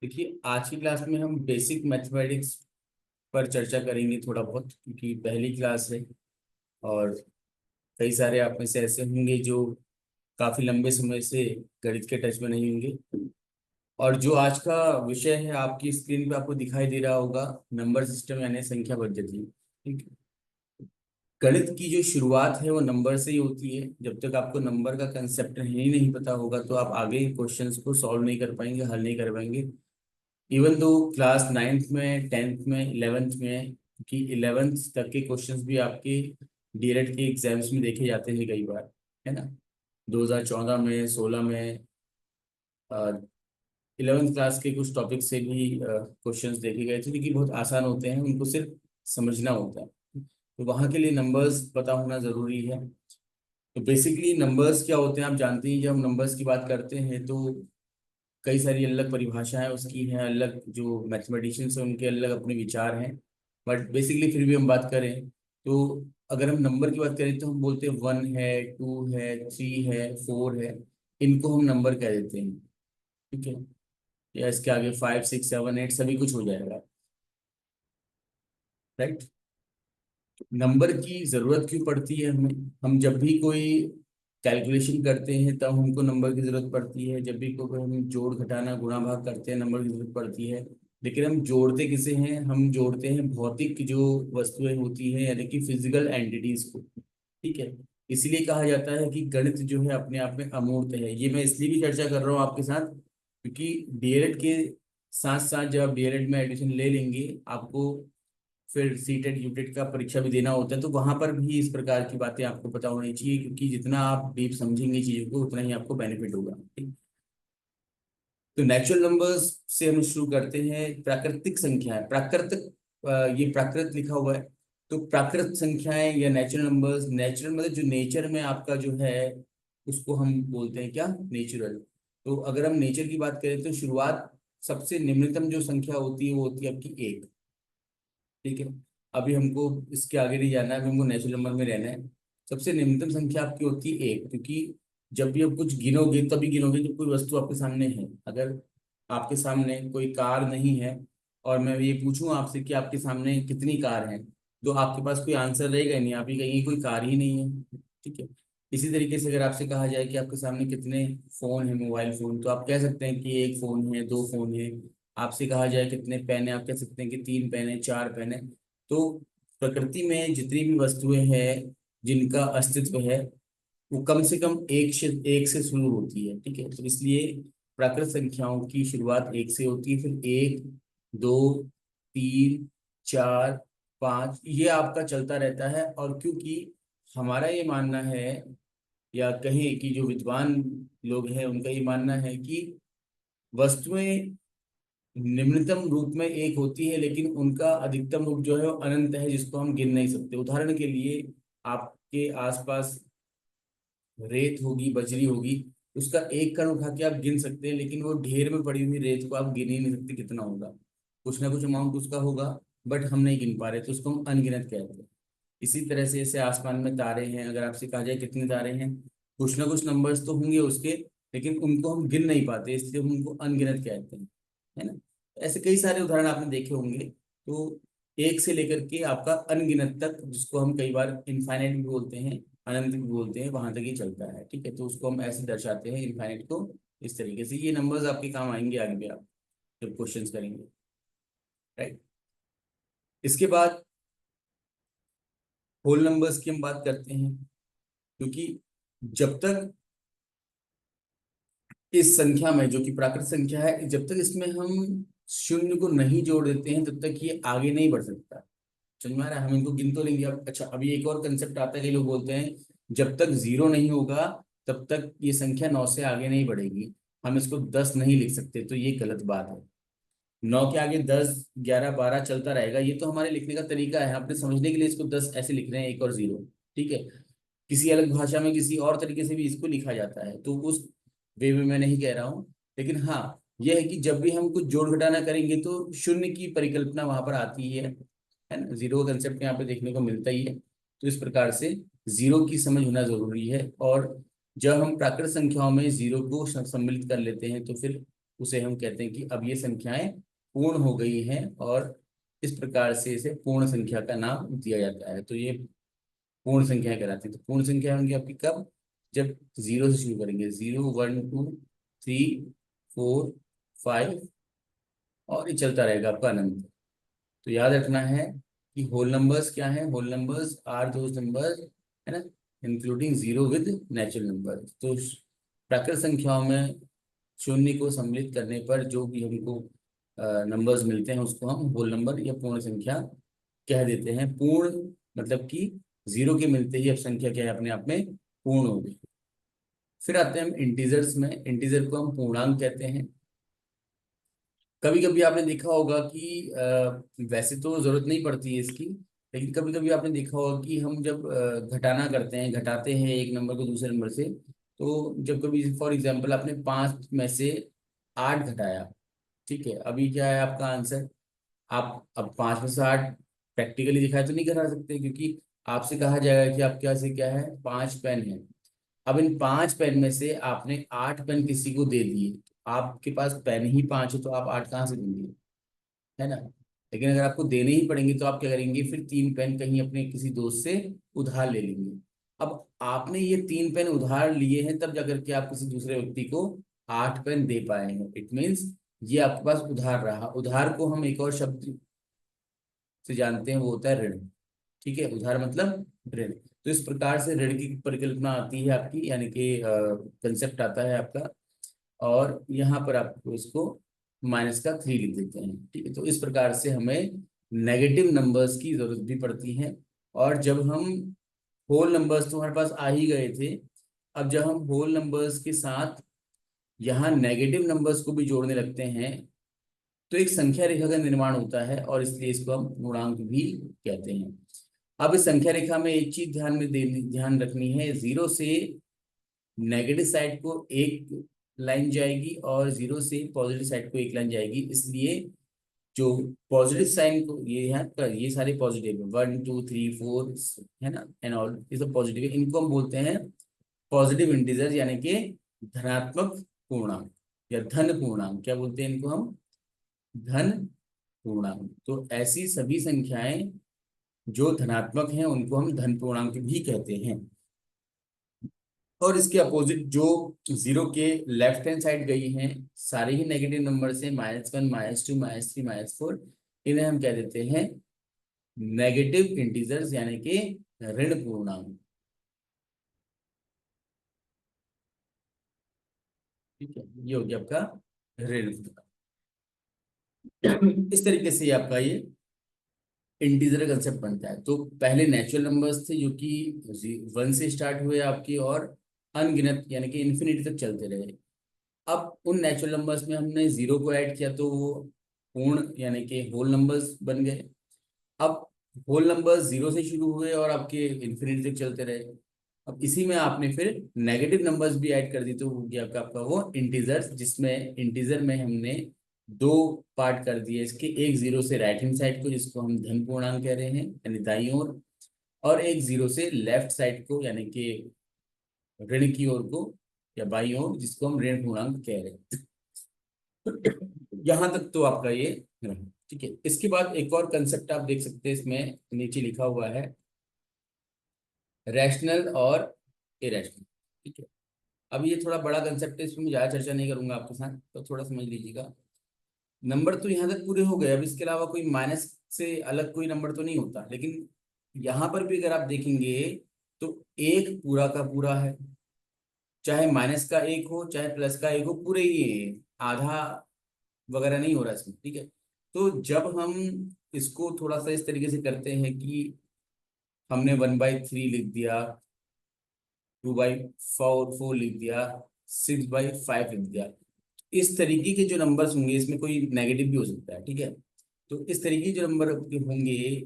देखिए, आज की क्लास में हम बेसिक मैथमेटिक्स पर चर्चा करेंगे थोड़ा बहुत, क्योंकि पहली क्लास है। और कई सारे आप में से ऐसे होंगे जो काफ़ी लंबे समय से गणित के टच में नहीं होंगे। और जो आज का विषय है, आपकी स्क्रीन पे आपको दिखाई दे रहा होगा, नंबर सिस्टम यानी संख्या पद्धति। ठीक है। गणित की जो शुरुआत है वो नंबर से ही होती है। जब तक आपको नंबर का कंसेप्ट ही नहीं पता होगा तो आप आगे क्वेश्चंस को सॉल्व नहीं कर पाएंगे, हल नहीं कर पाएंगे। इवन दो क्लास नाइन्थ में, टेंथ में, इलेवेंथ में, कि इलेवेंथ तक के क्वेश्चंस भी आपके डीएलएड के एग्जाम्स में देखे जाते हैं कई बार, है ना। 2014 में, 16 में, इलेवेंथ क्लास के कुछ टॉपिक से भी क्वेश्चंस देखे गए थे, लेकिन बहुत आसान होते हैं, उनको सिर्फ समझना होता है। तो वहाँ के लिए नंबर्स पता होना ज़रूरी है। तो बेसिकली नंबर्स क्या होते हैं आप जानते हैं। जब हम नंबर्स की बात करते हैं तो कई सारी अलग परिभाषाएं उसकी हैं, अलग जो मैथमेटिशियंस हैं उनके अलग अपने विचार हैं। बट बेसिकली फिर भी हम बात करें तो अगर हम नंबर की बात करें तो हम बोलते हैं 1 है, 2 है, 3 है, 4 है। इनको हम नंबर कह देते हैं। ठीक है। या इसके आगे 5, 6, 7, 8 सभी कुछ हो जाएगा। राइट। नंबर की जरूरत क्यों पड़ती है हमें? हम जब भी कोई कैलकुलेशन करते हैं तब हमको नंबर की जरूरत पड़ती है। जब भी कोई हम जोड़ घटाना गुणा भाग करते हैं, नंबर की जरूरत पड़ती है। लेकिन हम जोड़ते किसे हैं? हम जोड़ते हैं भौतिक जो वस्तुएं होती हैं, यानी कि फिजिकल एंटिटीज को। ठीक है। इसलिए कहा जाता है कि गणित जो है अपने आप में अमूर्त है। ये मैं इसलिए भी चर्चा कर रहा हूँ आपके साथ क्योंकि डीएलएड के साथ साथ जब आप डीएलएड में एडमिशन ले लेंगे, आपको फिर सीटेट यूटेट का परीक्षा भी देना होता है। तो वहां पर भी इस प्रकार की बातें आपको पता होनी चाहिए, क्योंकि जितना आप डीप समझेंगे चीजों को उतना ही आपको बेनिफिट होगा। ठीक? तो नेचुरल नंबर्स से हम शुरू करते हैं। प्राकृतिक संख्याएं, प्राकृतिक, ये प्राकृत लिखा हुआ है। तो प्राकृत संख्याएं या नेचुरल नंबर्स, नेचुरल मतलब जो नेचर में आपका जो है उसको हम बोलते हैं क्या? नेचुरल। तो अगर हम नेचर की बात करें तो शुरुआत सबसे निम्नतम जो संख्या होती है वो होती है आपकी एक। ठीक है। अभी हमको इसके आगे नहीं जाना है, अभी हमको नेचुरल नंबर में रहना है। सबसे निम्नतम संख्या आपकी होती है एक, क्योंकि जब भी आप कुछ गिनोगे तभी गिनोगे जब कोई वस्तु आपके सामने है। अगर आपके सामने कोई कार नहीं है और मैं ये पूछूं आपसे कि आपके सामने कितनी कार हैं, तो आपके पास कोई आंसर रहेगा ही नहीं, आप ही कहेंगे कोई कार ही नहीं है। ठीक है। इसी तरीके से अगर आपसे कहा जाए कि आपके सामने कितने फोन है, मोबाइल फोन, तो आप कह सकते हैं कि एक फोन है, दो फोन है। आपसे कहा जाए कितने पेन है, आप कह सकते हैं कि तीन पेन है, चार पेन है। तो प्रकृति में जितनी भी वस्तुएं हैं जिनका अस्तित्व है वो कम से कम एक से शुरू होती है। ठीक है। तो इसलिए प्राकृत संख्याओं की शुरुआत एक से होती है। फिर एक, दो, तीन, चार, पाँच, ये आपका चलता रहता है। और क्योंकि हमारा ये मानना है, या कहें कि जो विद्वान लोग हैं उनका ये मानना है कि वस्तुएं निम्नतम रूप में एक होती है, लेकिन उनका अधिकतम रूप जो है वो अनंत है, जिसको हम गिन नहीं सकते। उदाहरण के लिए, आपके आसपास रेत होगी, बजरी होगी, उसका एक कण उठा के आप गिन सकते हैं, लेकिन वो ढेर में पड़ी हुई रेत को आप गिन ही नहीं सकते कितना होगा। कुछ ना कुछ अमाउंट उसका होगा, बट हम नहीं गिन पा रहे, तो उसको हम अनगिनत कहते हैं। इसी तरह से जैसे आसमान में तारे हैं, अगर आपसे कहा जाए कितने तारे हैं, कुछ ना कुछ नंबर्स तो होंगे उसके, लेकिन उनको हम गिन नहीं पाते, इसलिए हम उनको अनगिनत कहते हैं। है ना। ऐसे कई सारे उदाहरण आपने देखे होंगे। तो एक से लेकर के आपका अनगिनत तक, जिसको हम कई बार इनफाइनाइट भी बोलते हैं, अनंत भी बोलते हैं, वहां तक ही चलता है। ठीक है। तो उसको हम ऐसे दर्शाते हैं इनफाइनाइट को। इस तरीके से ये नंबर्स आपके काम आएंगे आगे भी, आप जब क्वेश्चंस करेंगे। राइट। इसके बाद होल नंबर्स की हम बात करते हैं, क्योंकि जब तक इस संख्या में, जो कि प्राकृत संख्या है, जब तक इसमें हम शून्य को नहीं जोड़ देते हैं तब तक ये आगे नहीं बढ़ सकता। समझ में आ रहा है? हम इनको गिन तो लेंगे अब। अच्छा, अभी एक और कंसेप्ट आता है कि लोग बोलते हैं जब तक जीरो नहीं होगा तब तक ये संख्या 9 से आगे नहीं बढ़ेगी, हम इसको 10 नहीं लिख सकते। तो ये गलत बात है। 9 के आगे 10, 11, 12 चलता रहेगा। ये तो हमारे लिखने का तरीका है, अपने समझने के लिए इसको 10 ऐसे लिख रहे हैं, एक और जीरो। ठीक है। किसी अलग भाषा में किसी और तरीके से भी इसको लिखा जाता है, तो उस वे में मैं नहीं कह रहा हूँ। लेकिन हाँ, यह है कि जब भी हम कुछ जोड़ घटाना करेंगे तो शून्य की परिकल्पना वहां पर आती है ना। जीरो का कंसेप्ट यहाँ पे देखने को मिलता ही है। तो इस प्रकार से जीरो की समझ होना जरूरी है। और जब हम प्राकृत संख्याओं में जीरो को सम्मिलित कर लेते हैं तो फिर उसे हम कहते हैं कि अब ये संख्याएं पूर्ण हो गई हैं, और इस प्रकार से इसे पूर्ण संख्या का नाम दिया जाता है। तो ये पूर्ण संख्याएं कहलाती है। तो पूर्ण संख्या होंगी आपकी कब, जब जीरो से शुरू करेंगे, 0 1 2 3 4 5, और ये चलता रहेगा आपका अनंत। तो याद रखना है कि होल नंबर्स क्या है, whole numbers are those numbers, है ना, including zero with natural number. तो प्राकृत संख्याओं में शून्य को सम्मिलित करने पर जो भी हमको नंबर्स मिलते हैं उसको हम होल नंबर या पूर्ण संख्या कह देते हैं। पूर्ण मतलब कि जीरो के मिलते ही अब संख्या क्या है, अपने आप में पूर्ण हो गई। फिर आते हैं हम इंटीजर्स में। इंटीजर को हम पूर्णांक कहते हैं। कभी कभी आपने देखा होगा कि वैसे तो जरूरत नहीं पड़ती है इसकी, लेकिन कभी कभी आपने देखा होगा कि हम जब घटाना करते हैं, घटाते हैं एक नंबर को दूसरे नंबर से, तो जब कभी फॉर एग्जांपल आपने 5 में से 8 घटाया, ठीक है, अभी क्या है आपका आंसर, आप अब 5 में से 8 प्रैक्टिकली दिखाया तो नहीं करा सकते, क्योंकि आपसे कहा जाएगा कि आप क्या से क्या है, 5 पेन है। अब इन 5 पेन में से आपने 8 पेन किसी को दे दिए, आपके पास पेन ही 5 है, तो आप 8 कहाँ से देंगे, है ना। लेकिन अगर आपको देने ही पड़ेंगे तो आप क्या करेंगे, फिर 3 पेन कहीं अपने किसी दोस्त से उधार ले लेंगे। अब आपने ये 3 पेन उधार लिए हैं, तब जाकर के आप किसी दूसरे व्यक्ति को 8 पेन दे पाए हैं। इट मीन्स ये आपके पास उधार रहा। उधार को हम एक और शब्द से जानते हैं, वो होता है ऋण। ठीक है, उधार मतलब ऋण। तो इस प्रकार से ऋण की परिकल्पना आती है आपकी, यानी कि कंसेप्ट आता है आपका। और यहाँ पर आपको इसको -3 लिख देते हैं। ठीक है, तो इस प्रकार से हमें नेगेटिव नंबर्स की जरूरत भी पड़ती है। और जब हम होल नंबर्स तो हमारे पास आ ही गए थे, अब जब हम होल नंबर्स के साथ यहाँ नेगेटिव नंबर्स को भी जोड़ने लगते हैं, तो एक संख्या रेखा का निर्माण होता है, और इसलिए इसको हम पूर्णांक भी कहते हैं। अब इस संख्या रेखा में एक चीज ध्यान रखनी है, जीरो से नेगेटिव साइड को एक लाइन जाएगी, और जीरो से पॉजिटिव साइड को एक लाइन जाएगी। इसलिए जो पॉजिटिव साइन को, ये यहाँ पर ये सारे पॉजिटिव है, 1 2 3 4, है ना, एंड ऑल ये सब पॉजिटिव है, इनको हम बोलते हैं पॉजिटिव इंटीजर, यानी कि धनात्मक पूर्णांक या धन पूर्णांक। क्या बोलते हैं इनको हम, धन पूर्णांक। तो ऐसी सभी संख्याएं जो धनात्मक हैं उनको हम धन पूर्णांक भी कहते हैं। और इसके अपोजिट जो जीरो के लेफ्ट हैंड साइड गई हैं, सारे ही नेगेटिव नंबर से, -1 -2 -3 -4, इन्हें हम कह देते हैं नेगेटिव इंटीजर्स, यानी कि ऋण पूर्णांक। ठीक है, ये हो गया आपका ऋण पूर्णांक। इस तरीके से आपका ये इंटीजर कंसेप्ट बनता है। तो पहले नेचुरल नंबर्स थे जो कि 1 से स्टार्ट हुए आपकी, और अनगिनत यानी कि इन्फिनिटी तक चलते रहे। अब उन नेचुरल नंबर्स में हमने जीरो को ऐड किया, तो वो पूर्ण यानी कि होल नंबर्स बन गए। अब होल नंबर्स जीरो से शुरू हुए और आपके इन्फिनिटी तक चलते रहे। अब इसी में आपने फिर नेगेटिव नंबर्स भी ऐड कर दी, तो हो गया आपका वो इंटीजर्स, जिसमें इंटीजर में हमने दो पार्ट कर दिए इसके, एक जीरो से राइट हैंड साइड को जिसको हम धन पूर्णांक कह रहे हैं यानी दाईं ओर, और एक जीरो से लेफ्ट साइड को यानी कि ऋण की ओर को या बाईं ओर, जिसको हम ऋण पूर्णांक कह रहे हैं। यहाँ तक तो आपका ये रहा। ठीक है, इसके बाद एक और कंसेप्ट आप देख सकते हैं, इसमें नीचे लिखा हुआ है रैशनल और इरेशनल। ठीक है, अब ये थोड़ा बड़ा कंसेप्ट है, इसमें मैं ज़्यादा चर्चा नहीं करूंगा आपके साथ, तो थोड़ा समझ लीजिएगा। नंबर तो यहाँ तक पूरे हो गए, अब इसके अलावा कोई माइनस से अलग कोई नंबर तो नहीं होता, लेकिन यहाँ पर भी अगर आप देखेंगे तो एक पूरा का पूरा है, चाहे -1 हो चाहे +1 हो, पूरे ही है, आधा वगैरह नहीं हो रहा इसमें। ठीक है, तो जब हम इसको थोड़ा सा इस तरीके से करते हैं कि हमने 1/3 लिख दिया, 2/4 लिख दिया, 6/5 लिख दिया, इस तरीके के जो नंबर्स होंगे, इसमें कोई नेगेटिव भी हो सकता है। ठीक है, तो इस तरीके के जो नंबर होंगे,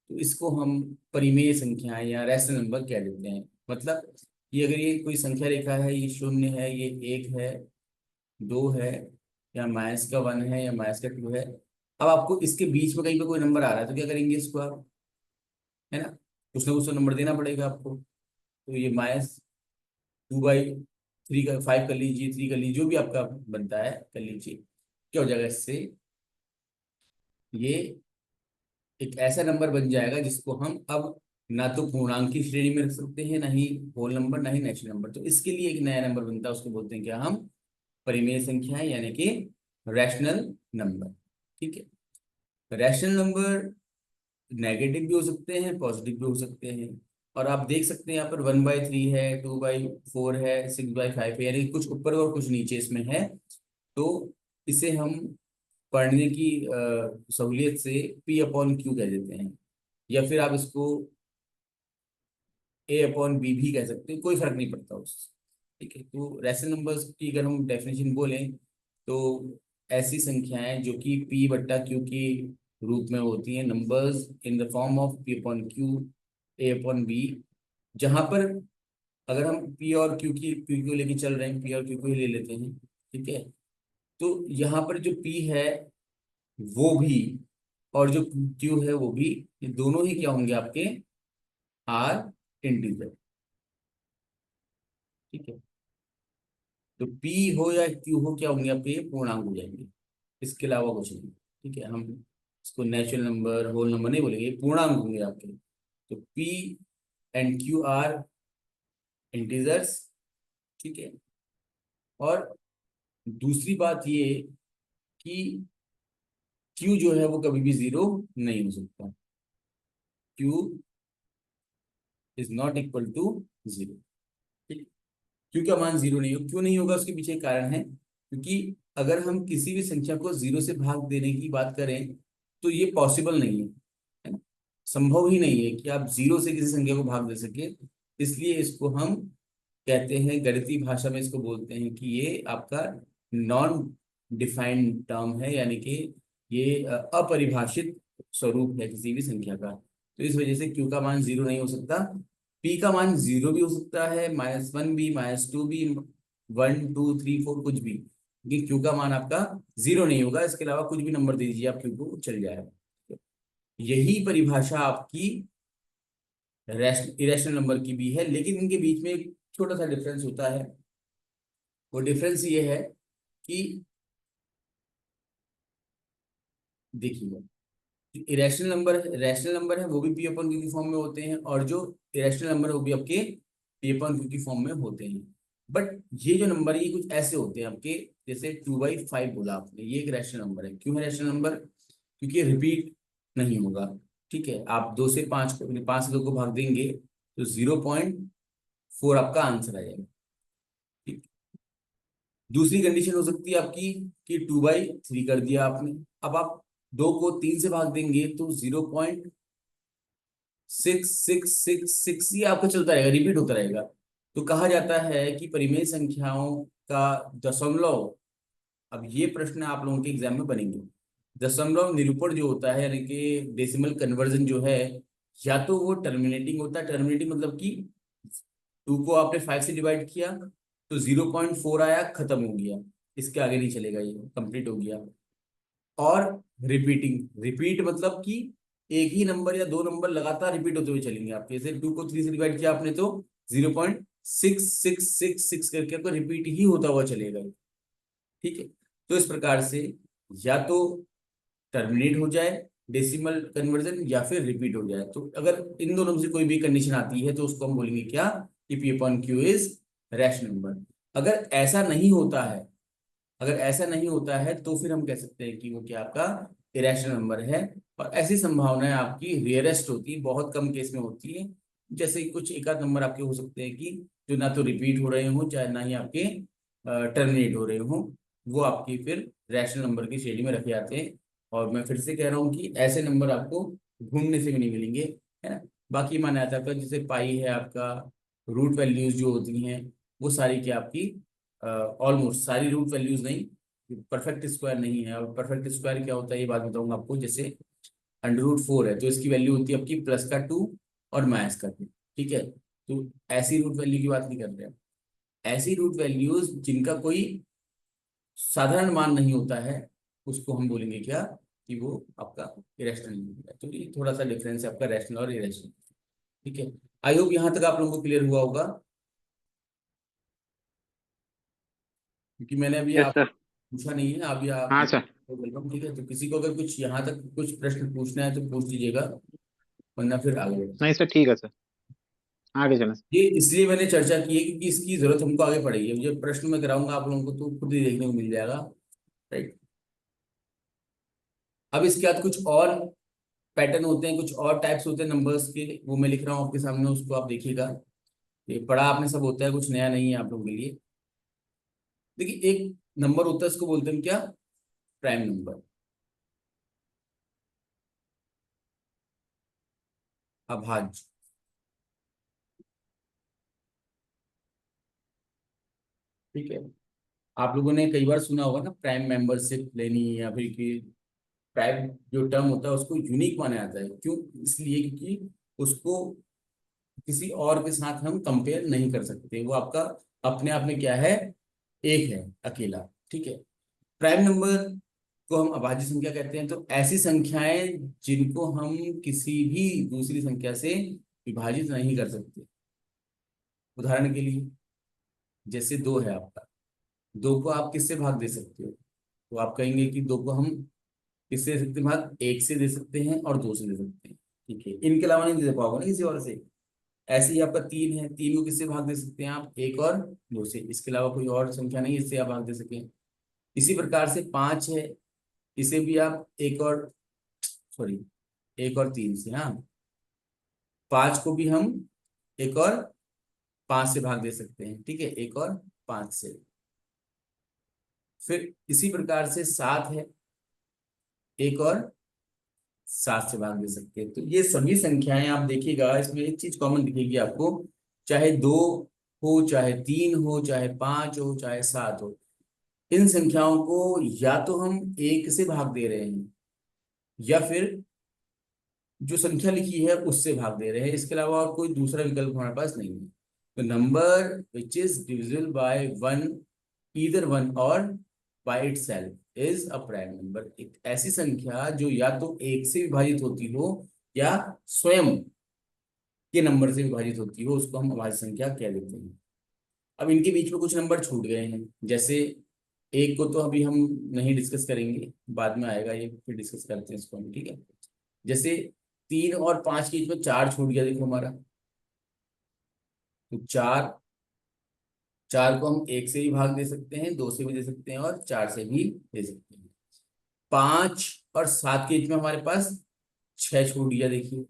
तो इसको हम परिमेय संख्याएं या रैशनल नंबर कह देते हैं। मतलब ये अगर ये कोई संख्या रेखा है, ये 0 है, ये 1 है, 2 है, या -1 है, या -2 है, अब आपको इसके बीच में कहीं पे कोई नंबर आ रहा है, तो क्या करेंगे इसको आप, है ना, कुछ ना कुछ तो नंबर देना पड़ेगा आपको। तो ये -2/4 3 का 5 कर लीजिए, 3 कर लीजिए, जो भी आपका बनता है कर लीजिए। क्या हो जाएगा इससे, ये एक ऐसा नंबर बन जाएगा जिसको हम अब ना तो पूर्णांक की श्रेणी में रख सकते हैं, ना ही होल नंबर, ना ही नेचुरल नंबर। तो इसके लिए एक नया नंबर बनता है, उसको बोलते हैं क्या हम, परिमेय संख्याएं, यानी कि रैशनल नंबर। ठीक है, रैशनल नंबर नेगेटिव भी हो सकते हैं, पॉजिटिव भी हो सकते हैं। और आप देख सकते हैं यहाँ पर 1/3 है, 2/4 है, 6/5 है, यानी कुछ ऊपर और कुछ नीचे इसमें है। तो इसे हम पढ़ने की सहूलियत से P/Q कह देते हैं, या फिर आप इसको A/B भी कह सकते हैं, कोई फर्क नहीं पड़ता उससे। ठीक है, तो रैशनल नंबर्स की अगर हम डेफिनेशन बोलें तो ऐसी संख्याएं जो कि P/Q के रूप में होती हैं, numbers in the form of P/Q, A/B, जहां पर अगर हम P और Q को लेके चल रहे हैं, P और Q को ही ले लेते हैं। ठीक है, तो यहाँ पर जो P है वो भी, और जो Q है वो भी, ये दोनों ही क्या होंगे आपके, आर इंटीजर। ठीक है, तो P हो या Q हो, क्या होंगे आपके, ये पूर्णांक हो जाएंगे, इसके अलावा कुछ नहीं। ठीक है, हम इसको नेचुरल नंबर, होल नंबर नहीं बोलेंगे, ये पूर्णांक होंगे आपके। तो P and Q are integers. ठीक है, और दूसरी बात ये कि Q जो है वो कभी भी जीरो नहीं हो सकता, Q is not equal to zero. ठीक, क्यू का मान जीरो नहीं हो, क्यों नहीं होगा, उसके पीछे एक कारण है, क्योंकि अगर हम किसी भी संख्या को जीरो से भाग देने की बात करें तो ये पॉसिबल नहीं है ना, संभव ही नहीं है कि आप जीरो से किसी संख्या को भाग दे सके। इसलिए इसको हम कहते हैं, गणितीय भाषा में इसको बोलते हैं कि ये आपका नॉन डिफाइंड टर्म है, यानी कि ये अपरिभाषित स्वरूप है किसी भी संख्या का। तो इस वजह से क्यू का मान जीरो नहीं हो सकता। पी का मान जीरो भी हो सकता है, -1 भी, -2 भी, 1 2 3 4 कुछ भी, लेकिन क्यू का मान आपका जीरो नहीं होगा। इसके अलावा कुछ भी नंबर दे दीजिए आप क्यू को, चल जाएगा। यही परिभाषा आपकी इरेशनल नंबर की भी है, लेकिन इनके बीच में एक छोटा सा डिफरेंस होता है। वो डिफरेंस ये है कि देखिए, रैशनल नंबर है वो भी P/Q की फॉर्म में होते हैं, और जो इरेशनल नंबर है वो भी आपके P/Q की फॉर्म में होते हैं। बट ये जो नंबर है ये कुछ ऐसे होते हैं आपके, जैसे 2/5 बोला आपने, ये एक रैशनल नंबर है। क्यों है रैशनल नंबर, क्योंकि रिपीट नहीं होगा। ठीक है, आप 2 से 5 को, 5 से 2 को भाग देंगे तो 0.4 आपका आंसर आ जाएगा। ठीक, दूसरी कंडीशन हो सकती है आपकी कि 2/3 कर दिया आपने, अब आप 2 को 3 से भाग देंगे तो 0.6666 ये आपका चलता रहेगा, रिपीट होता रहेगा। तो कहा जाता है कि परिमेय संख्याओं का दशमलव, अब ये प्रश्न आप लोगों के एग्जाम में बनेंगे, दशमलव निरूपण जो होता है, यानी कि डेसिमल कन्वर्जन जो है, या तो वो टर्मिनेटिंग होता है, टर्मिनेटिंग मतलब कि 2 को आपने 5 से डिवाइड किया तो 0.4 आया, खत्म हो गया, इसके आगे नहीं चलेगा, ये कंप्लीट हो गया। और रिपीटिंग, रिपीट मतलब कि एक ही नंबर या दो नंबर लगातार रिपीट होते हुए चलेंगे आपके, जैसे 2 को 3 से डिवाइड किया आपने तो 0.6666 करके आपको रिपीट ही होता हुआ चलेगा। ठीक है, तो इस प्रकार से या तो टर्मिनेट हो जाए डेसिमल कन्वर्जन, या फिर रिपीट हो जाए। तो अगर इन दोनों में से कोई भी कंडीशन आती है तो उसको हम बोलेंगे क्या, कि P/Q इज रैशनल नंबर। अगर ऐसा नहीं होता है, अगर ऐसा नहीं होता है तो फिर हम कह सकते हैं कि वो क्या आपका इरेशनल नंबर है। और ऐसी संभावनाएं आपकी रेयरेस्ट होती है, बहुत कम केस में होती है। जैसे कुछ एक आध नंबर आपके हो सकते हैं कि जो ना तो रिपीट हो रहे हो, चाहे ना ही आपके टर्मिनेट हो रहे हो, वो आपकी फिर रैशनल नंबर की श्रेणी में रखे जाते हैं। और मैं फिर से कह रहा हूँ कि ऐसे नंबर आपको घूमने से भी नहीं मिलेंगे, है ना। बाकी माना जाता है जैसे पाई है आपका, रूट वैल्यूज जो होती हैं वो सारी क्या आपकी, ऑलमोस्ट सारी रूट वैल्यूज नहीं, परफेक्ट स्क्वायर नहीं है। और परफेक्ट स्क्वायर क्या होता है ये बात बताऊंगा आपको। जैसे √4 है तो इसकी वैल्यू होती है आपकी +2 और -2। ठीक है, तो ऐसी रूट वैल्यू की बात नहीं कर रहे हैं, ऐसी रूट वैल्यूज जिनका कोई साधारण मान नहीं होता है, उसको हम बोलेंगे क्या, कि वो आपका इरेशनल नंबर है। तो ये थोड़ा सा डिफरेंस है आपका रैशनल और इरेशनल। ठीक है, आई होप यहाँ तक आप लोगों को क्लियर हुआ होगा। क्योंकि मैंने अभी यस आप सर। पूछा नहीं है, अभी आप हाँ सर। वेलकम। ठीक है, तो किसी को अगर कुछ यहाँ तक कुछ प्रश्न पूछना है तो पूछ लीजिएगा, वरना फिर आगे बढ़ते हैं। नहीं सर, ठीक है सर, आगे चलें सर। ये इसलिए मैंने चर्चा की है क्योंकि इसकी जरूरत हमको आगे पड़ेगी। मुझे प्रश्न में कराऊंगा आप लोगों को तो खुद ही देखने को मिल जाएगा। राइट। अब इसके बाद कुछ और पैटर्न होते हैं, कुछ और टाइप्स होते हैं नंबर्स के, वो मैं लिख रहा हूँ आपके सामने, उसको आप देखिएगा। ये पढ़ा आपने सब होता है, कुछ नया नहीं है आप लोगों के लिए। देखिए, एक नंबर होता है, इसको बोलते हैं क्या? प्राइम नंबर, अभाज्य। ठीक है, आप लोगों ने कई बार सुना होगा ना प्राइम मेंबरशिप लेनी, या फिर कि प्राइम जो टर्म होता है उसको यूनिक माना जाता है। क्यों? इसलिए क्योंकि उसको किसी और के साथ हम कंपेयर नहीं कर सकते, वो आपका अपने आप में क्या है, एक है, अकेला। ठीक है। प्राइम नंबर को हम अभाज्य संख्या कहते हैं। तो ऐसी संख्याएं जिनको हम किसी भी दूसरी संख्या से विभाजित नहीं कर सकते। उदाहरण के लिए, जैसे दो है आपका, दो को आप किससे भाग दे सकते हो? तो आप कहेंगे कि दो को हम किससे दे सकते हैं भाग? एक से दे सकते हैं और दो से दे सकते हैं। ठीक है, इनके अलावा नहीं दे पाओगे ना किसी और से। ऐसे ही आपका तीन है, तीन को किससे भाग दे सकते हैं आप? एक और दो से, इसके अलावा कोई और संख्या नहीं है इससे आप भाग दे सकें। इसी प्रकार से पांच है, इसे भी आप एक और, सॉरी, एक और तीन से, हाँ, पांच को भी हम एक और पांच से भाग दे सकते हैं। ठीक है, एक और पांच से। फिर इसी प्रकार से सात है, एक और सात से भाग दे सकते हैं। तो ये सभी संख्याएं आप देखिएगा, इसमें एक चीज कॉमन दिखेगी आपको, चाहे दो हो, चाहे तीन हो, चाहे पांच हो, चाहे सात हो, इन संख्याओं को या तो हम एक से भाग दे रहे हैं, या फिर जो संख्या लिखी है उससे भाग दे रहे हैं। इसके अलावा और कोई दूसरा विकल्प हमारे पास नहीं है। तो number which is divisible by one, either one और by itself is a prime number. एक ऐसी संख्या जो या तो एक से विभाजित होती हो या स्वयं के नंबर से विभाजित होती हो, उसको हम अभाज्य संख्या कह देते हैं। अब इनके बीच में कुछ नंबर छूट गए हैं, जैसे एक को तो अभी हम नहीं डिस्कस करेंगे, बाद में आएगा ये, फिर डिस्कस करते हैं इसको हम। ठीक है, जैसे तीन और पांच के बीच में चार छूट गया, देखो हमारा। तो चार, चार को हम एक से भी भाग दे सकते हैं, दो से भी दे सकते हैं और चार से भी दे सकते हैं। पांच और सात के बीच में हमारे पास छह छूट गया, देखिए।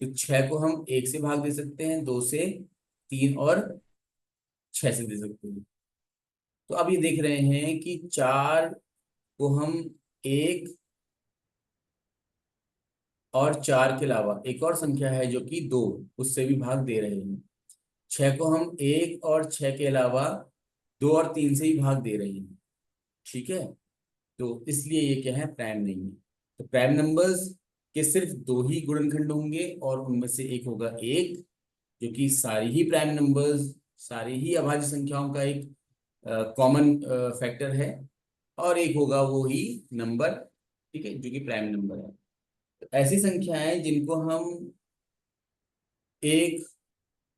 तो छह को हम एक से भाग दे सकते हैं, दो से, तीन और छह से दे सकते हैं। तो अब ये देख रहे हैं कि चार को हम एक और चार के अलावा एक और संख्या है जो कि दो, उससे भी भाग दे रहे हैं। छह को हम एक और छह के अलावा दो और तीन से ही भाग दे रहे हैं। ठीक है, तो इसलिए ये क्या है, प्राइम नहीं है। तो प्राइम नंबर्स के सिर्फ दो ही गुणनखंड होंगे, और उनमें से एक होगा एक, जो कि सारी ही प्राइम नंबर्स, सारी ही अभाज्य संख्याओं का एक कॉमन फैक्टर है। और एक होगा वो ही नंबर, ठीक है, जो कि प्राइम नंबर है। तो ऐसी संख्याएं जिनको हम एक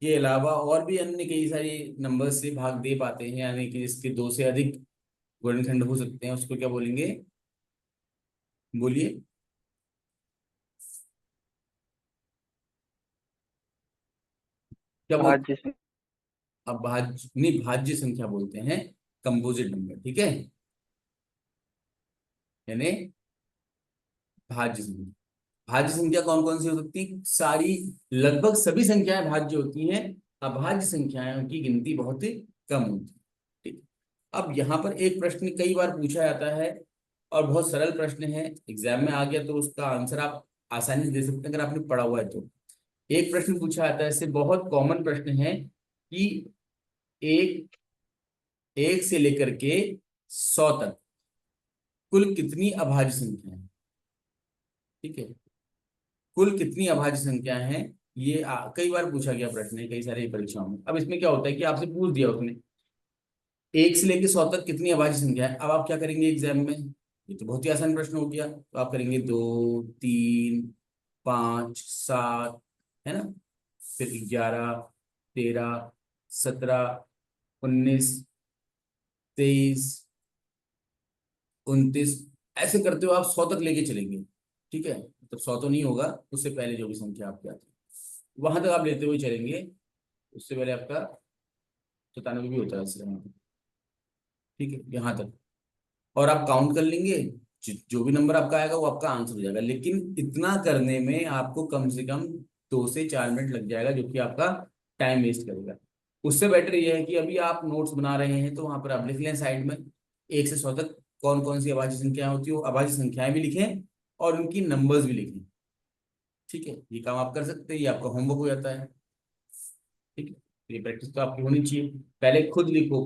के अलावा और भी अन्य कई सारी नंबर से भाग दे पाते हैं, यानी कि जिसके दो से अधिक गुणनखंड हो सकते हैं, उसको क्या बोलेंगे? बोलिए, क्या बोलते भाज्य से। हैं? अब भाज्य नहीं, भाज्य संख्या बोलते हैं, कंपोजिट नंबर। ठीक है, यानी भाज्य संख्या। भाज्य संख्या कौन कौन सी हो सकती है? सारी, लगभग सभी संख्याएं भाज्य होती हैं। अभाज्य संख्याओं की गिनती बहुत ही कम होती है। ठीक। अब यहाँ पर एक प्रश्न कई बार पूछा जाता है, और बहुत सरल प्रश्न है, एग्जाम में आ गया तो उसका आंसर आप आसानी से दे सकते हैं अगर आपने पढ़ा हुआ है तो। एक प्रश्न पूछा जाता है, इससे बहुत कॉमन प्रश्न है कि एक, एक से लेकर के 100 तक कुल कितनी अभाज्य संख्या है? ठीक है, कुल कितनी अभाज्य संख्या हैं? ये कई बार पूछा गया प्रश्न है कई सारी परीक्षाओं में। अब इसमें क्या होता है कि आपसे पूछ दिया उसने, एक से लेकर 100 तक कितनी अभाज्य संख्या है, अब आप क्या करेंगे एग्जाम में? ये तो बहुत ही आसान प्रश्न हो गया, तो आप करेंगे दो, तीन, पाँच, सात, है ना, फिर 11, 13, 17, 19, 23, 29, ऐसे करते हो आप 100 तक लेके चलेंगे। ठीक है, तो 100 तो नहीं होगा, उससे पहले जो भी संख्या आपकी आती है वहां तक आप लेते हुए चलेंगे। उससे पहले आपका 97 भी होता है इससे वहां तक। ठीक है, यहाँ तक। और आप काउंट कर लेंगे, जो भी नंबर आपका आएगा वो आपका आंसर हो जाएगा। लेकिन इतना करने में आपको कम से कम 2 से 4 मिनट लग जाएगा, जो कि आपका टाइम वेस्ट करेगा। उससे बेटर ये है कि अभी आप नोट्स बना रहे हैं तो वहां पर आप लिख लें साइड में 1 से 100 तक कौन कौन सी अभाज्य संख्याएं होती है, वो अभाज्य संख्याएं भी लिखें और उनकी नंबर्स भी लिखें। ठीक है, ये काम आप कर सकते हैं, ये आपका होमवर्क हो जाता है। ठीक है, तो ये प्रैक्टिस तो आपकी होनी चाहिए। पहले खुद लिखो,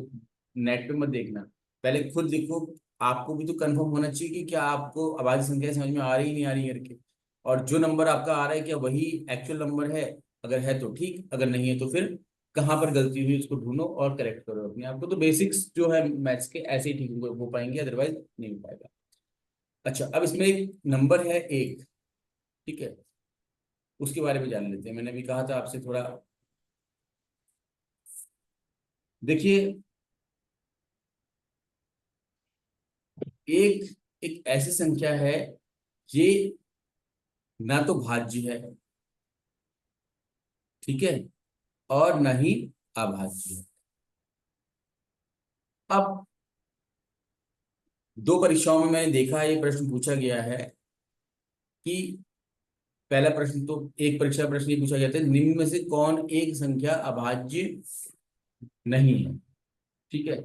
नेट पे मत देखना, पहले खुद लिखो। आपको भी तो कंफर्म होना चाहिए कि क्या आपको अभाज्य संख्या समझ में आ रही है नहीं आ रही है करके। और जो नंबर आपका आ रहा है क्या वही एक्चुअल नंबर है, अगर है तो ठीक, अगर नहीं है तो फिर कहाँ पर गलती हुई उसको ढूंढो और करेक्ट करो अपने आप को। तो बेसिक्स जो है मैथ्स के ऐसे ही ठीक हो पाएंगे, अदरवाइज नहीं हो पाएगा। अच्छा, अब इसमें एक नंबर है 1। ठीक है, उसके बारे में जान लेते हैं। मैंने भी कहा था आपसे थोड़ा, देखिए, एक एक ऐसी संख्या है, ये ना तो भाज्य है, ठीक है, और ना ही अभाज्य है। अब दो परीक्षाओं में मैंने देखा है ये प्रश्न पूछा गया है कि पहला प्रश्न तो, एक परीक्षा प्रश्न ये पूछा गया था, निम्न में से कौन एक संख्या अभाज्य नहीं है। ठीक है,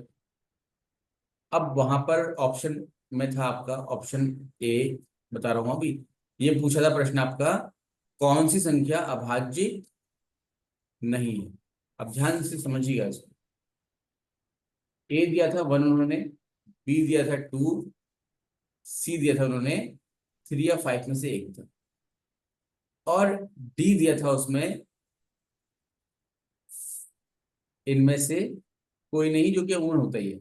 अब वहां पर ऑप्शन में था आपका ऑप्शन ए, बता रहा हूं अभी। ये पूछा था प्रश्न आपका, कौन सी संख्या अभाज्य नहीं है। अब ध्यान से समझिएगा इसको। ए दिया था 1 उन्होंने, बी दिया था 2, सी दिया था उन्होंने 3 या 5 में से एक था, और डी दिया था उसमें इनमें से कोई नहीं, जो कि अमूल होता ही है।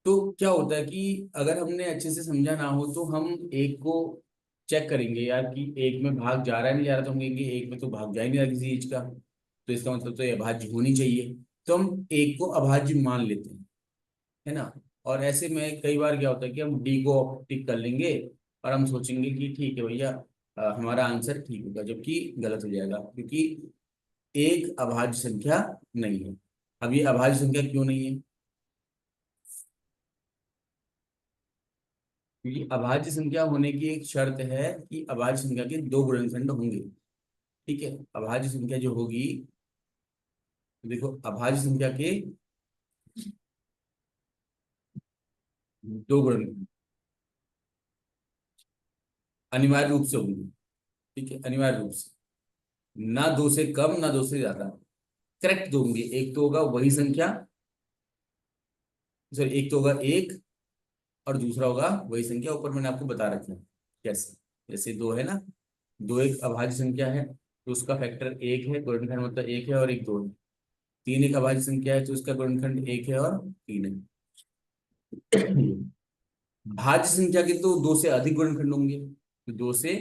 तो क्या होता है कि अगर हमने अच्छे से समझा ना हो तो हम एक को चेक करेंगे यार कि एक में भाग जा रहा है नहीं जा रहा, तो हम कहेंगे एक में तो भाग जा ही नहीं रहा किसी चीज का, तो इसका मतलब तो ये अभाज्य होनी चाहिए। तो हम एक को अभाज्य मान लेते हैं, है ना। और ऐसे में कई बार क्या होता है कि हम डी को टिक कर लेंगे और हम सोचेंगे कि ठीक है भैया, हमारा आंसर ठीक होगा, जबकि गलत हो जाएगा, क्योंकि एक अभाज्य संख्या नहीं है। अब ये अभाज्य संख्या क्यों नहीं है? क्योंकि अभाज्य संख्या होने की एक शर्त है कि अभाज्य संख्या के दो गुणनखंड होंगे। ठीक है, अभाज्य संख्या जो होगी, देखो अभाज्य संख्या के दो गुणनखंड अनिवार्य रूप से होंगे। ठीक है, अनिवार्य रूप से, ना दो से कम ना दो से ज्यादा, करेक्ट दो होंगे। एक तो होगा वही संख्या, सॉरी, एक तो होगा एक, और दूसरा होगा वही संख्या। ऊपर मैंने आपको बता रखा है कैसे। जैसे दो है ना, दो एक अभाज्य संख्या है तो उसका फैक्टर एक है, गुणनखंड मतलब एक है और एक दो है। तीन एक अभाज्य संख्या है तो उसका गुणनखंड एक है और तीन है। भाज्य संख्या के तो दो से अधिक गुणनखंड होंगे, तो दो से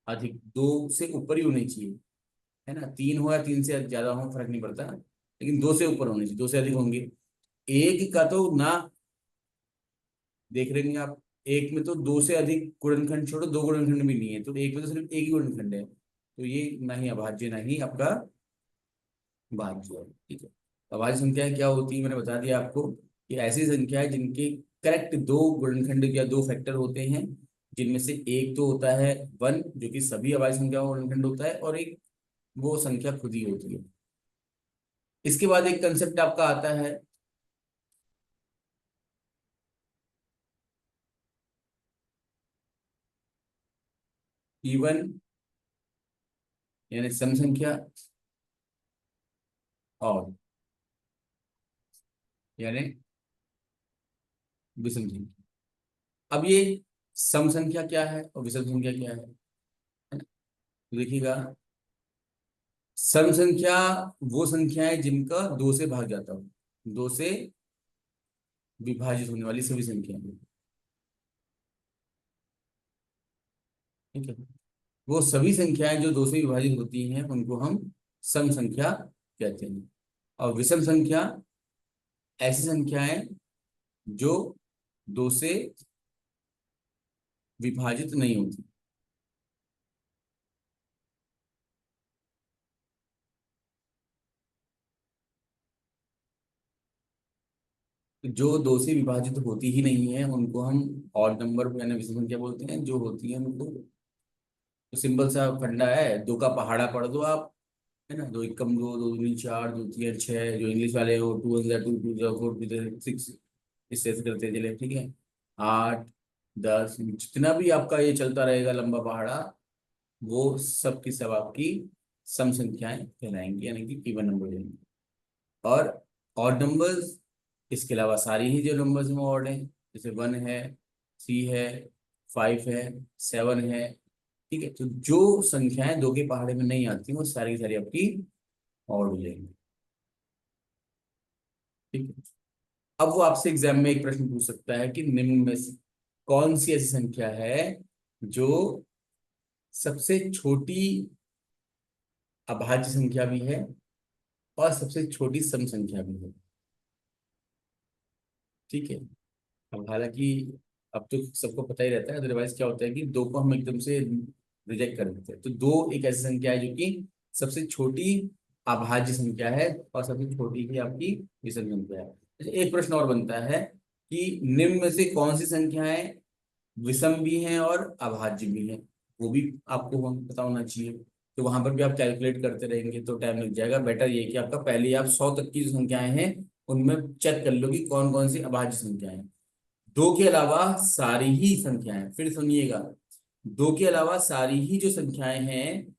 अधिक, दो से ऊपर ही होने चाहिए, है ना। तीन हो या तीन से ज्यादा हो फर्क नहीं पड़ता, लेकिन दो से ऊपर होने चाहिए, दो से अधिक होंगे। एक का तो ना, देख रहे हैं आप, एक में तो दो से अधिक गुणनखंड छोड़ो, दो गुणनखंड भी नहीं है, तो एक में तो सिर्फ एक ही गुणनखंड है, तो ये ना ही अभाज्य ना ही आपका भाज्य है। ठीक है, अभाज्य संख्याएं क्या होती है मैंने बता दिया आपको, कि ऐसी संख्या है जिनके करेक्ट दो गुणनखंड या दो फैक्टर होते हैं, जिनमें से एक तो होता है 1, जो कि सभी अभाज्य संख्याओं का गुणनखंड होता है, और एक वो संख्या खुद ही होती है। इसके बाद एक कंसेप्ट आपका आता है इवन, यानी सम संख्या, और यानी विषम संख्या। अब ये सम संख्या क्या है और विषम संख्या क्या है ना? तो देखिएगा, सम संख्या वो संख्याएं जिनका दो से भाग जाता हो, दो से विभाजित होने वाली सभी संख्याएं। ठीक है, वो सभी संख्याएं जो दो से विभाजित होती हैं उनको हम सम संख्या कहते हैं। और विषम संख्या ऐसी संख्याएं जो दो से विभाजित नहीं होती। जो दो से विभाजित होती ही नहीं है उनको हम ऑड नंबर यानी विषम संख्या बोलते हैं। जो होती है उनको, तो सिंपल सा फंडा है, दो का पहाड़ा पढ़ दो आप, है ना। दो एकम दो, दो दूनी चार, दो तीन छह, जो इंग्लिश वाले हो, टू वन जा टू, टू जा फोर, टू जा सिक्स, इससे ऐसे करते चले, ठीक है। आठ, 10, जितना भी आपका ये चलता रहेगा लंबा पहाड़ा, वो सब की सब आपकी सम संख्याएं कहलाएंगी, यानी कि इवन नंबर रहेंगी। और ऑड नंबर्स, इसके अलावा सारी ही जो नंबर्स हैं वो ऑड हैं, जैसे 1 है, 3 है, 5 है, 7 है, ठीक है। तो जो संख्याएं दो के पहाड़े में नहीं आती वो सारी की सारी आपकी ऑड हो जाएंगी, ठीक है। अब वो आपसे एग्जाम में एक प्रश्न पूछ सकता है कि निम्न में से कौन सी ऐसी संख्या है जो सबसे छोटी अभाज्य संख्या भी है और सबसे छोटी सम संख्या भी है, ठीक है। अब हालांकि अब तो सबको पता ही रहता है, अदरवाइज क्या होता है कि दो को हम एकदम से रिजेक्ट कर देते हैं। तो दो एक ऐसी संख्या है जो कि सबसे छोटी अभाज्य संख्या है और सबसे छोटी ही आपकी विषम संख्या है। अच्छा, एक प्रश्न और बनता है कि निम्न में से कौन सी संख्याएं विषम भी हैं और अभाज्य भी हैं, वो भी आपको हम पता होना चाहिए। तो वहां पर भी आप कैलकुलेट करते रहेंगे तो टाइम लग जाएगा। बेटर ये कि आपका पहले आप 100 तक की जो संख्याएं हैं उनमें चेक कर लो कि कौन कौन सी अभाज्य संख्याएं हैं। दो के अलावा सारी ही संख्याएं, फिर सुनिएगा, दो के अलावा सारी ही जो संख्याएं हैं,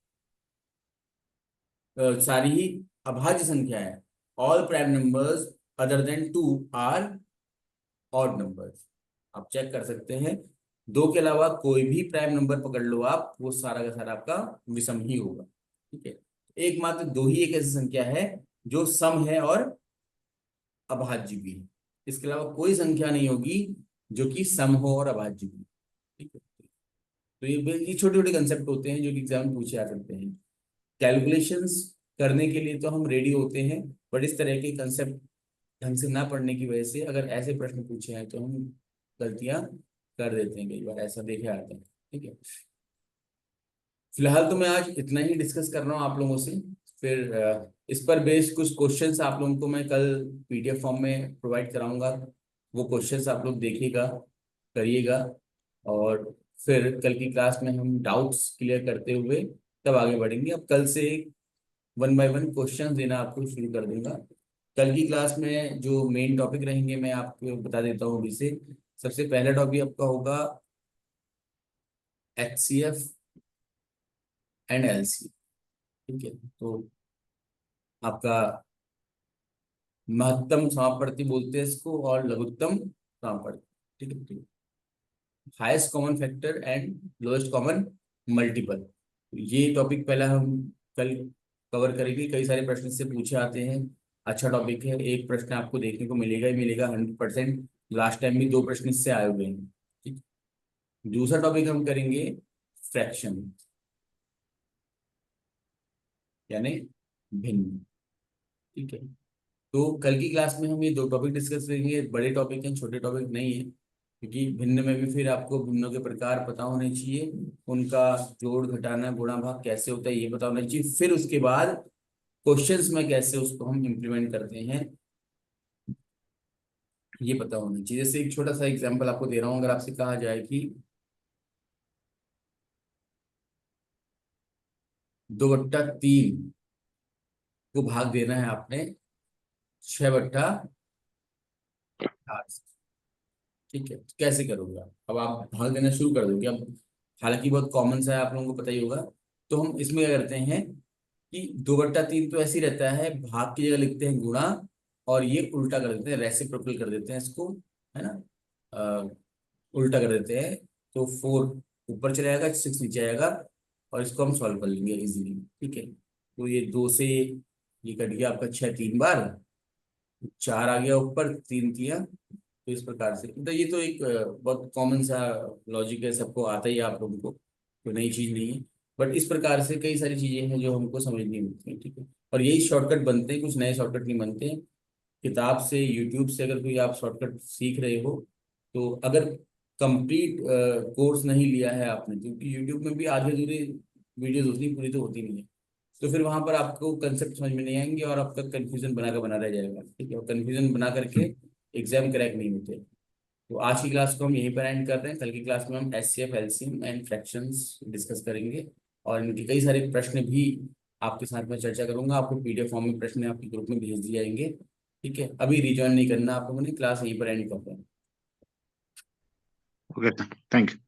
सारी ही अभाज्य संख्याएं, all prime numbers other than two are odd numbers. आप चेक कर सकते हैं, दो के अलावा कोई भी प्राइम नंबर पकड़ लो आप, वो सारा का सारा आपका विषम ही होगा, ठीक है। एकमात्र दो ही एक ऐसी संख्या है जो सम है और अभाज्य भी है। इसके अलावा कोई संख्या नहीं होगी जो कि सम हो और अभाज्य भी, ठीक है। तो ये छोटे छोटे कंसेप्ट होते हैं जो कि एग्जाम में पूछे आ सकते हैं। कैलकुलेशंस करने के लिए तो हम रेडी होते हैं, बट इस तरह के कंसेप्ट ढंग से ना पढ़ने की वजह से अगर ऐसे प्रश्न पूछे हैं तो हम गलतियां कर देते हैं, कई बार ऐसा देखे आते हैं, ठीक है। फिलहाल तो मैं आज इतना ही डिस्कस कर रहा हूँ आप लोगों से। फिर इस पर बेस्ड कुछ क्वेश्चंस आप लोगों को मैं कल पीडीएफ फॉर्म में प्रोवाइड कराऊंगा। वो क्वेश्चंस आप लोग देखिएगा, करिएगा, और फिर कल की क्लास में हम डाउट्स क्लियर करते हुए तब आगे बढ़ेंगे। अब कल से वन बाय वन क्वेश्चन देना आपको शुरू कर दूंगा। कल की क्लास में जो मेन टॉपिक रहेंगे मैं आपको बता देता हूँ अभी से। सबसे पहला टॉपिक आपका होगा HCF एंड LCF, ठीक है। तो आपका महत्तम समापवर्ती बोलते हैं इसको, और लघुत्तम समापवर्ती, ठीक है, ठीक। Highest common factor and lowest common multiple, ये टॉपिक पहला हम कल कवर करेंगे। कई सारे प्रश्न से पूछे आते हैं, अच्छा टॉपिक है। एक प्रश्न आपको देखने को मिलेगा ही मिलेगा 100%। लास्ट टाइम भी दो प्रश्न इससे आए हुए हैं, ठीक। दूसरा टॉपिक हम करेंगे फ्रैक्शन, यानी भिन्न, ठीक है। तो कल की क्लास में हम ये दो टॉपिक डिस्कस करेंगे। बड़े टॉपिक हैं, छोटे टॉपिक नहीं है, क्योंकि भिन्न में भी फिर आपको भिन्नों के प्रकार पता होने चाहिए, उनका जोड़ घटाना गुणा भाग कैसे होता है ये पता होना चाहिए। फिर उसके बाद क्वेश्चंस में कैसे उसको हम इम्प्लीमेंट करते हैं ये पता होना चाहिए। जैसे एक छोटा सा एग्जांपल आपको दे रहा हूँ, अगर आपसे कहा जाए कि 2/3 को भाग देना है आपने 6/8 से, ठीक है, तो कैसे करोगे आप? अब आप भाग देना शुरू कर दोगे। अब हालांकि बहुत कॉमन सा है, आप लोगों को पता ही होगा। तो हम इसमें क्या करते हैं कि 2/3 तो ऐसे ही रहता है, भाग की जगह लिखते हैं गुणा, और ये उल्टा कर देते हैं, रेसिप्रोकल कर देते हैं इसको, है ना। अ, उल्टा कर देते हैं, तो 4 ऊपर चले जाएगा, 6 नीचे आएगा, और इसको हम सॉल्व कर लेंगे इजीली, ठीक है। तो ये 2 से ये कट गया आपका 6 3 बार, 4 आ गया ऊपर, 3 किया, तो इस प्रकार से। तो ये तो एक बहुत कॉमन सा लॉजिक है, सबको आता ही है आप लोगों को, कोई नई चीज नहीं है। बट इस प्रकार से कई सारी चीजें हैं जो हमको समझनी होती है, ठीक है। और यही शॉर्टकट बनते हैं, कुछ नए शॉर्टकट नहीं बनते हैं। किताब से, यूट्यूब से अगर कोई आप शॉर्टकट सीख रहे हो, तो अगर कंप्लीट कोर्स नहीं लिया है आपने, क्योंकि यूट्यूब में भी आधे अधूरे वीडियोज होती हैं, पूरी तो होती नहीं है, तो फिर वहां पर आपको कंसेप्ट समझ में नहीं आएंगे और आपका कंफ्यूजन बना का बना रह जाएगा। ठीक है, और कंफ्यूजन बना करके एग्जाम क्रैक नहीं होते। तो आज की क्लास को हम यहीं पर एंड कर रहे हैं। कल की क्लास में हम HCF, LCM and fractions discuss करेंगे, और इनके कई सारे प्रश्न भी आपके साथ में चर्चा करूंगा। आपको पीडीएफ फॉर्म में प्रश्न आपके ग्रुप में भेज दिए जाएंगे। ठीक है, अभी रिज्वाइन नहीं करना आप लोगों ने, क्लास यहीं पर एंड कर रहे हैं। Okay, thank you.